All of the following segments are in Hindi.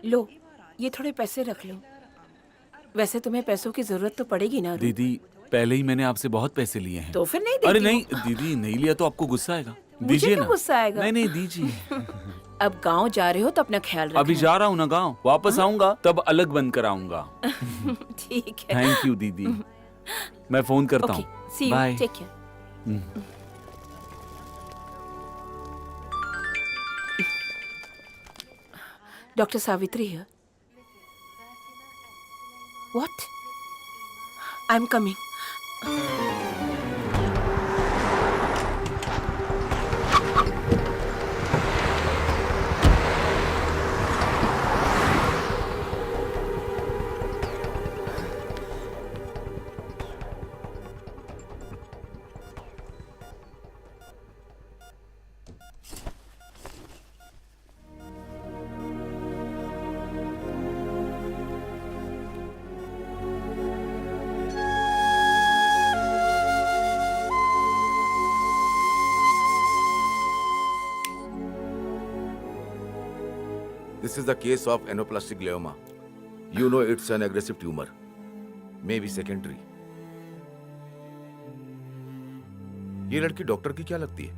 लो, ये थोड़े पैसे रख लो। वैसे तुम्हें पैसों की जरूरत तो पड़ेगी ना अरुण? दीदी, पहले ही मैंने आपसे बहुत पैसे लिए हैं। तो फिर नहीं अरे देती नहीं हूँ। दीदी, नहीं लिया तो आपको गुस्सा आएगा। मुझे दीजिए क्यों ना। गुस्सा आएगा? नहीं नहीं दीजिए। अब गांव जा रहे हो तो अपना ख्याल अभी रखना। जा रहा हूँ ना गाँव, वापस आऊंगा तब अलग बंद कराऊंगा। ठीक है। थैंक यू दीदी, मैं फोन करता ओके, हूँ। See you, bye. Take care. Doctor Savitri here. What? I am coming. This is the case of anaplastic glioma. You know it's an aggressive tumor. Maybe secondary. ये लड़की डॉक्टर की क्या लगती है?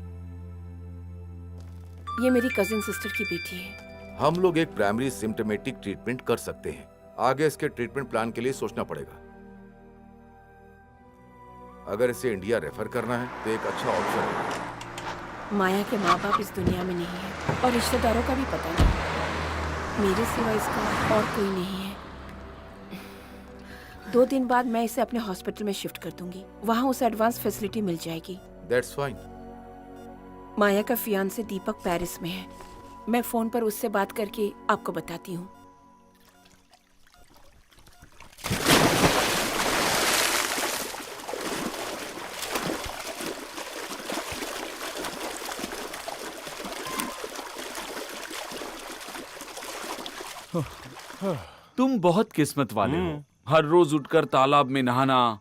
ये मेरी कजिन सिस्टर की बेटी है। हम लोग एक प्राइमरी सिम्टोमेटिक ट्रीटमेंट कर सकते हैं। आगे इसके ट्रीटमेंट प्लान के लिए सोचना पड़ेगा। अगर इसे इंडिया रेफर करना है तो एक अच्छा ऑप्शन है। माया के माँ बाप इस दुनिया में नहीं है और रिश्तेदारों का भी पता नहीं। मेरे सिवा इसका और कोई नहीं है। 2 दिन बाद मैं इसे अपने हॉस्पिटल में शिफ्ट कर दूंगी। वहाँ उसे एडवांस फैसिलिटी मिल जाएगी। That's fine. माया का फियांसे दीपक पेरिस में है। मैं फोन पर उससे बात करके आपको बताती हूँ। तुम बहुत किस्मत वाले हो। हर रोज उठकर तालाब में नहाना,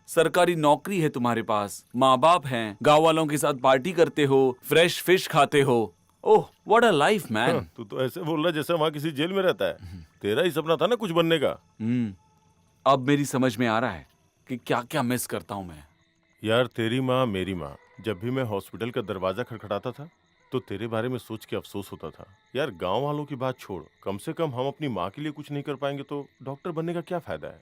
सरकारी नौकरी है तुम्हारे पास, माँ बाप हैं, गाँव वालों के साथ पार्टी करते हो, फ्रेश फिश खाते हो। Oh what a life man. तू तो ऐसे बोल रहा है जैसे वहाँ किसी जेल में रहता है। तेरा ही सपना था ना कुछ बनने का। अब मेरी समझ में आ रहा है कि क्या क्या मिस करता हूँ मैं। यार तेरी माँ मेरी माँ, जब भी मैं हॉस्पिटल का दरवाजा खटखटाता था तो तेरे बारे में सोच के अफसोस होता था। यार गांव वालों की बात छोड़, कम से कम हम अपनी माँ के लिए कुछ नहीं कर पाएंगे तो डॉक्टर बनने का क्या फायदा है।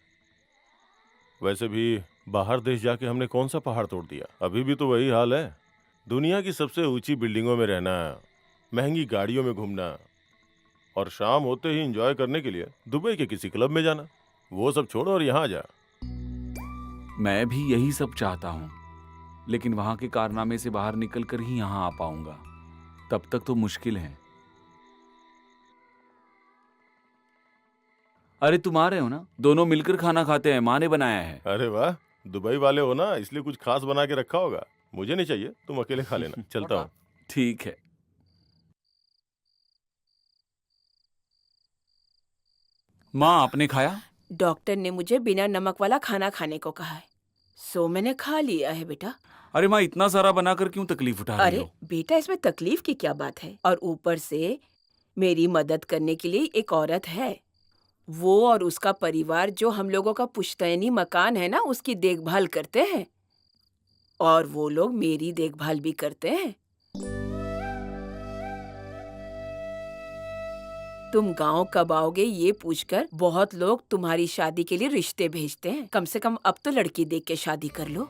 वैसे भी बाहर देश जाके हमने कौन सा पहाड़ तोड़ दिया, अभी भी तो वही हाल है। दुनिया की सबसे ऊंची बिल्डिंगों में रहना, महंगी गाड़ियों में घूमना और शाम होते ही एंजॉय करने के लिए दुबई के किसी क्लब में जाना। वो सब छोड़ और यहाँ आ जा। मैं भी यही सब चाहता हूँ, लेकिन वहां के कारनामे से बाहर निकलकर ही यहाँ आ पाऊंगा। तब तक तो मुश्किल है। अरे तुम आ रहे हो ना? दोनों मिलकर खाना खाते हैं, माँ ने बनाया है। अरे वाह, दुबई वाले हो ना, इसलिए कुछ खास बना के रखा होगा। मुझे नहीं चाहिए, तुम अकेले खा लेना। चलता हूँ। ठीक है। माँ आपने खाया? डॉक्टर ने मुझे बिना नमक वाला खाना खाने को कहा है, सो मैंने खा लिया है बेटा। अरे माँ, इतना सारा बनाकर क्यों तकलीफ उठा रही अरे हो? बेटा, इसमें तकलीफ की क्या बात है? और ऊपर से मेरी मदद करने के लिए एक औरत है। वो और उसका परिवार जो हम लोगों का पुश्तैनी मकान है ना, उसकी देखभाल करते हैं। और वो लोग मेरी देखभाल भी करते हैं। तुम गांव कब आओगे ये पूछकर बहुत लोग तुम्हारी शादी के लिए रिश्ते भेजते हैं। कम से कम अब तो लड़की देख के शादी कर लो।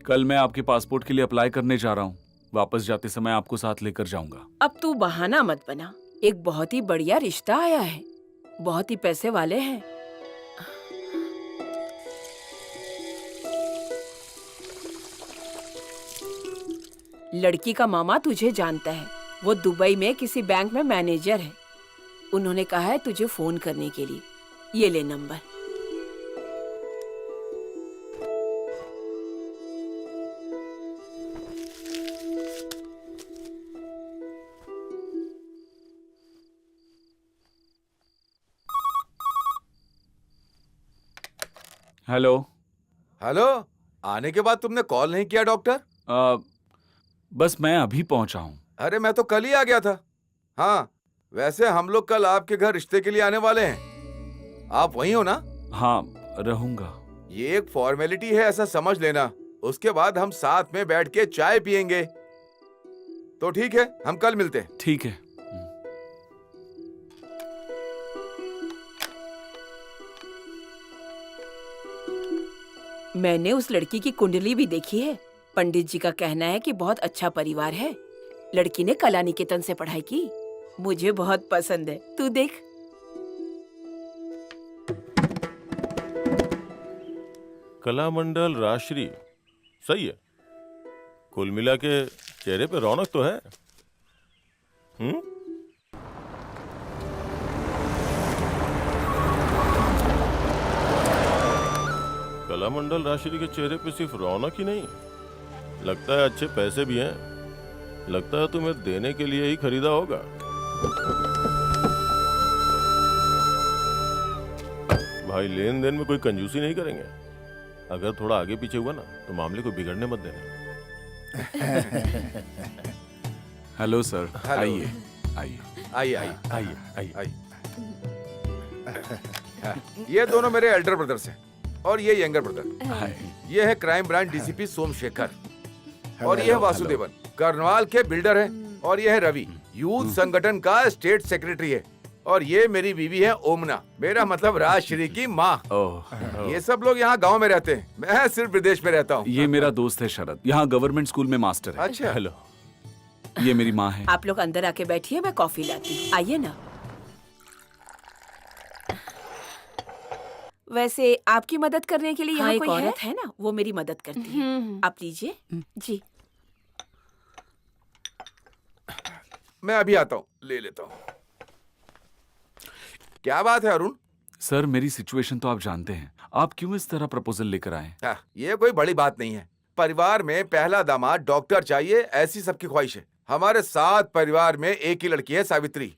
कल मैं आपके पासपोर्ट के लिए अप्लाई करने जा रहा हूँ। वापस जाते समय आपको साथ लेकर जाऊंगा। अब तू बहाना मत बना। एक बहुत ही बढ़िया रिश्ता आया है, बहुत ही पैसे वाले हैं। लड़की का मामा तुझे जानता है, वो दुबई में किसी बैंक में मैनेजर है। उन्होंने कहा है तुझे फोन करने के लिए। ये ले नंबर। हेलो। हेलो, आने के बाद तुमने कॉल नहीं किया डॉक्टर? बस मैं अभी पहुंचा हूँ। अरे मैं तो कल ही आ गया था। हाँ, वैसे हम लोग कल आपके घर रिश्ते के लिए आने वाले हैं। आप वहीं हो ना? हाँ, रहूंगा। ये एक फॉर्मेलिटी है, ऐसा समझ लेना। उसके बाद हम साथ में बैठ के चाय पियेंगे। तो ठीक है, हम कल मिलते हैं। ठीक है। मैंने उस लड़की की कुंडली भी देखी है। पंडित जी का कहना है कि बहुत अच्छा परिवार है। लड़की ने कला निकेतन से पढ़ाई की। मुझे बहुत पसंद है, तू देख। कला मंडल राजश्री, सही है। कुल मिला के चेहरे पे रौनक तो है। कला मंडल राजश्री के चेहरे पे सिर्फ रौनक ही नहीं, लगता है अच्छे पैसे भी हैं। लगता है तुम्हें देने के लिए ही खरीदा होगा। भाई लेन देन में कोई कंजूसी नहीं करेंगे। अगर थोड़ा आगे पीछे हुआ ना तो मामले को बिगड़ने मत देना। Hello sir, hello. आइए आइए। आइए आइए आइए आइए। आइए। ये दोनों मेरे एल्डर ब्रदर्स हैं और ये यंगर ब्रदर। हाय। ये है क्राइम ब्रांच डीसीपी सोमशेखर और ये है वासुदेवन, करनवाल के बिल्डर हैं। और ये है रवि, यूथ संगठन का स्टेट सेक्रेटरी है। और ये मेरी बीवी है ओमना, मेरा मतलब राजश्री की माँ। ओह, ये सब लोग यहाँ गांव में रहते हैं, मैं सिर्फ विदेश में रहता हूँ। ये मेरा दोस्त है शरद, यहाँ गवर्नमेंट स्कूल में मास्टर है। अच्छा, हेलो। ये मेरी माँ है। आप लोग अंदर आके बैठिए, मैं कॉफी लाती हूँ। आइए ना। वैसे आपकी मदद करने के लिए यहाँ कोई औरत है ना, वो मेरी मदद करती है। आप लीजिए। जी। मैं अभी आता हूँ, ले लेता हूँ। क्या बात है अरुण? सर, मेरी सिचुएशन तो आप जानते हैं। आप क्यों इस तरह प्रपोजल लेकर आए? ये कोई बड़ी बात नहीं है। परिवार में पहला दामाद डॉक्टर चाहिए, ऐसी सबकी ख्वाहिश है। हमारे 7 परिवार में एक ही लड़की है, सावित्री,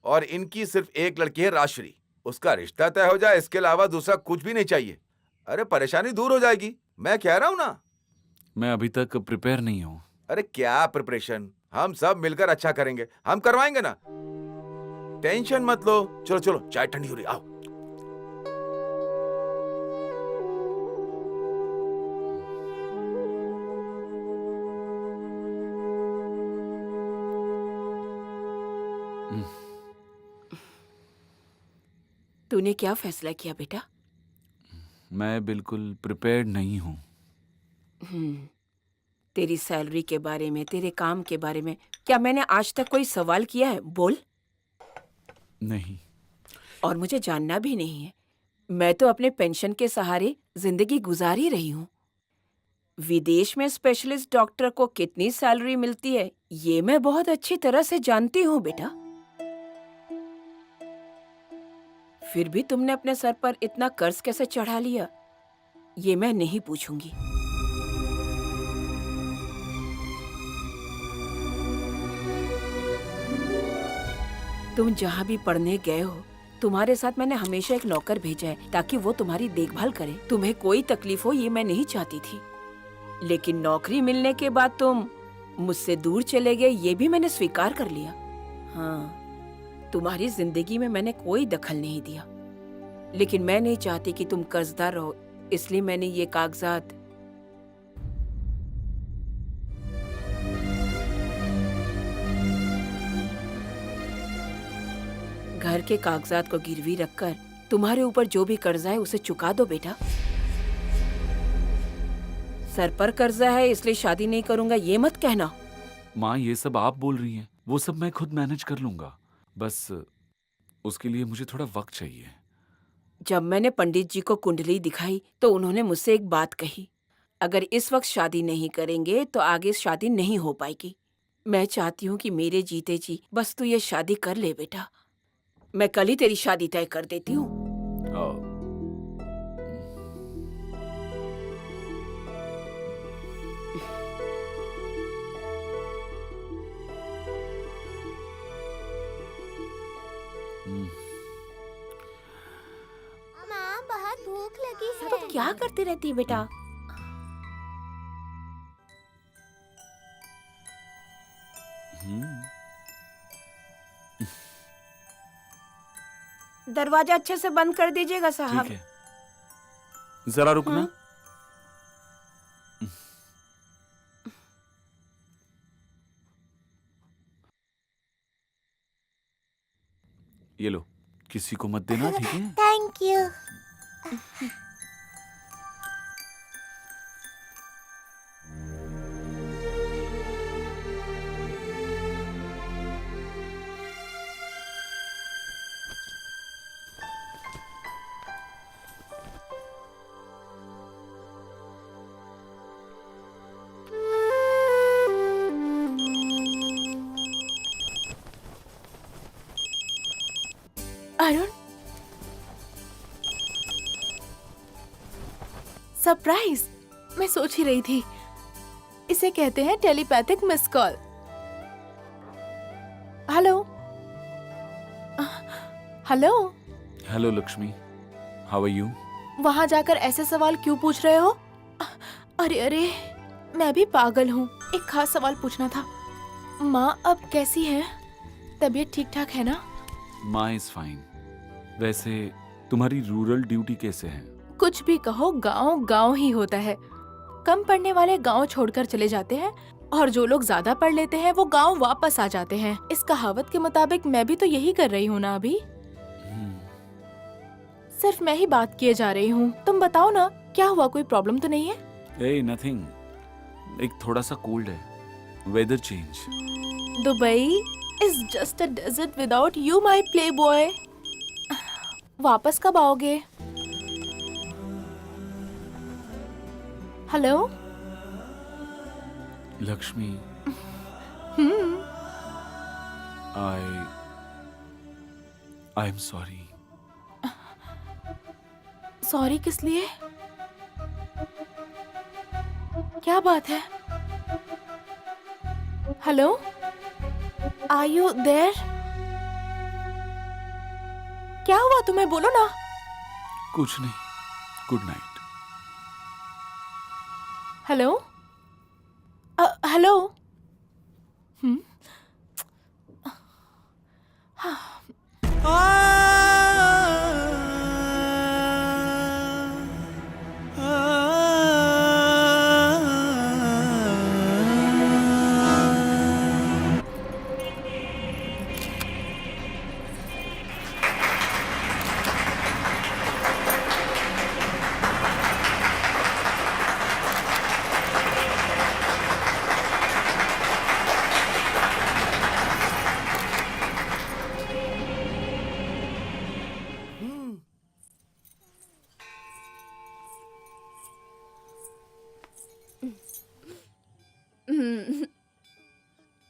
और इनकी सिर्फ एक लड़की है, राजश्री। उसका रिश्ता तय हो जाए, इसके अलावा दूसरा कुछ भी नहीं चाहिए। अरे परेशानी दूर हो जाएगी, मैं कह रहा हूँ ना। मैं अभी तक प्रिपेयर नहीं हूँ। अरे क्या प्रिपरेशन, हम सब मिलकर अच्छा करेंगे, हम करवाएंगे ना। टेंशन मत लो। चलो चलो, चाय ठंडी हो रही, आओ। तूने क्या फैसला किया बेटा? मैं बिल्कुल प्रिपेयर्ड नहीं हूँ। तेरी सैलरी के बारे में, तेरे काम के बारे में क्या मैंने आज तक कोई सवाल किया है? बोल। नहीं। और मुझे जानना भी नहीं है। मैं तो अपने पेंशन के सहारे जिंदगी गुजार ही रही हूँ। विदेश में स्पेशलिस्ट डॉक्टर को कितनी सैलरी मिलती है, ये मैं बहुत अच्छी तरह से जानती हूँ बेटा। फिर भी तुमने अपने सर पर इतना कर्ज कैसे चढ़ा लिया, ये मैं नहीं पूछूंगी। तुम जहाँ भी पढ़ने गए हो, तुम्हारे साथ मैंने हमेशा एक नौकर भेजा है ताकि वो तुम्हारी देखभाल करे। तुम्हें कोई तकलीफ हो ये मैं नहीं चाहती थी, लेकिन नौकरी मिलने के बाद तुम मुझसे दूर चले गए, ये भी मैंने स्वीकार कर लिया। हाँ, तुम्हारी जिंदगी में मैंने कोई दखल नहीं दिया, लेकिन मैं नहीं चाहती कि तुम कर्जदार रहो, इसलिए मैंने ये कागजात घर के कागजात को गिरवी रखकर तुम्हारे ऊपर जो भी कर्जा है उसे चुका दो बेटा। सर पर कर्जा है इसलिए शादी नहीं करूंगा ये मत कहना। माँ, ये सब आप बोल रही हैं, वो सब मैं खुद मैनेज कर लूंगा। बस उसके लिए मुझे थोड़ा वक्त चाहिए। जब मैंने पंडित जी को कुंडली दिखाई तो उन्होंने मुझसे एक बात कही, अगर इस वक्त शादी नहीं करेंगे तो आगे शादी नहीं हो पाएगी। मैं चाहती हूँ कि मेरे जीते जी बस तू ये शादी कर ले बेटा। मैं कल ही तेरी शादी तय कर देती हूँ। माँ बहुत भूख लगी है। तो क्या करती रहती है बेटा? दरवाजा अच्छे से बंद कर दीजिएगा साहब। ठीक है, जरा रुकना। ये लो, किसी को मत देना, ठीक है? Thank you. अरुण, सरप्राइज। मैं सोच ही रही थी, इसे कहते हैं telepathic miss call. Hello hello. Hello Lakshmi, how are you? वहां जाकर ऐसे सवाल क्यों पूछ रहे हो? अरे अरे, मैं भी पागल हूँ। एक खास सवाल पूछना था। माँ अब कैसी है? तबीयत ठीक ठाक है ना? माँ इज फाइन। वैसे तुम्हारी रूरल ड्यूटी कैसे है? कुछ भी कहो, गांव गांव ही होता है। कम पढ़ने वाले गांव छोड़कर चले जाते हैं और जो लोग ज्यादा पढ़ लेते हैं वो गांव वापस आ जाते हैं। इस कहावत के मुताबिक मैं भी तो यही कर रही हूँ ना अभी। सिर्फ मैं ही बात किए जा रही हूँ। तुम बताओ ना, क्या हुआ? कोई प्रॉब्लम तो नहीं है? ए नथिंग, एक थोड़ा सा कोल्ड है, weather change. Dubai is just a desert without you my playboy. वापस कब आओगे? Hello Lakshmi, I am sorry. Sorry किस लिए? क्या बात है? Hello, are you there? क्या हुआ तुम्हें? बोलो ना। कुछ नहीं, गुड नाइट। Hello hello.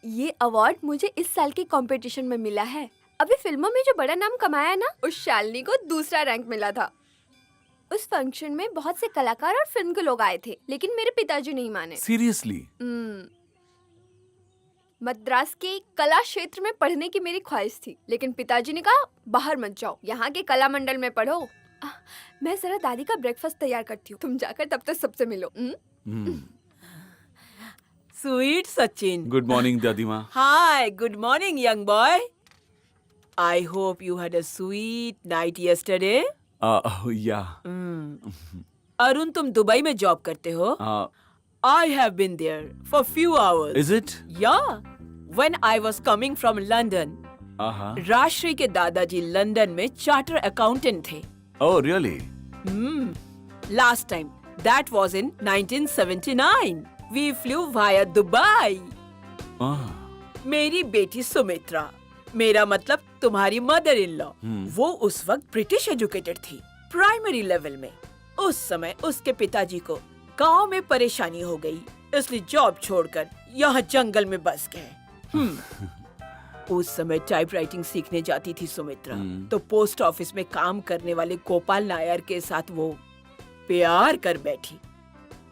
ये अवार्ड मुझे इस साल के कंपटीशन में मिला है। अभी फिल्मों में जो बड़ा नाम कमाया ना, उस शालिनी को दूसरा रैंक मिला था। उस फंक्शन में बहुत से कलाकार और फिल्म के लोग आए थे, लेकिन मेरे पिताजी नहीं माने। सीरियसली? मद्रास के कला क्षेत्र में पढ़ने की मेरी ख्वाहिश थी, लेकिन पिताजी ने कहा बाहर मत जाओ, यहाँ के कला मंडल में पढ़ो। मैं जरा दादी का ब्रेकफास्ट तैयार करती हूँ, तुम जाकर तब तक सबसे मिलो। स्वीट सचिन। गुड मॉर्निंग दादी माँ। Hi, good morning, young boy. I hope you had a sweet night yesterday. या अरुण, तुम दुबई में जॉब करते हो? I have been there for few hours. Is it? Yeah, when I was coming from London. Rajshri के दादाजी लंदन में चार्टर अकाउंटेंट थे। Oh really? Last time, that was in 1979. We flew via Dubai. मेरी बेटी सुमित्रा, मेरा मतलब तुम्हारी मदर इन लॉ, वो उस वक्त ब्रिटिश एजुकेटेड थी, प्राइमरी लेवल में। उस समय उसके पिताजी को गांव में परेशानी हो गई, इसलिए जॉब छोड़कर यहाँ जंगल में बस गए। उस समय टाइपराइटिंग सीखने जाती थी सुमित्रा, तो पोस्ट ऑफिस में काम करने वाले गोपाल नायर के साथ वो प्यार कर बैठी।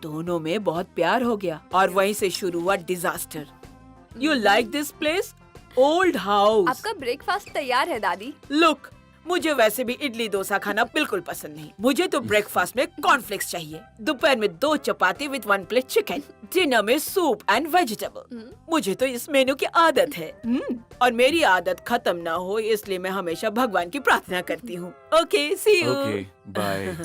दोनों में बहुत प्यार हो गया और वहीं से शुरू हुआ disaster. You like this place? Old house. आपका ब्रेकफास्ट तैयार है दादी। लुक, मुझे वैसे भी इडली डोसा खाना बिल्कुल पसंद नहीं। मुझे तो ब्रेकफास्ट में कॉर्नफ्लेक्स चाहिए, दोपहर में 2 चपाती विद 1 प्लेट चिकन, डिनर में सूप एंड वेजिटेबल। मुझे तो इस मेनू की आदत है। और मेरी आदत खत्म ना हो इसलिए मैं हमेशा भगवान की प्रार्थना करती हूँ। Okay, see you. Okay, bye.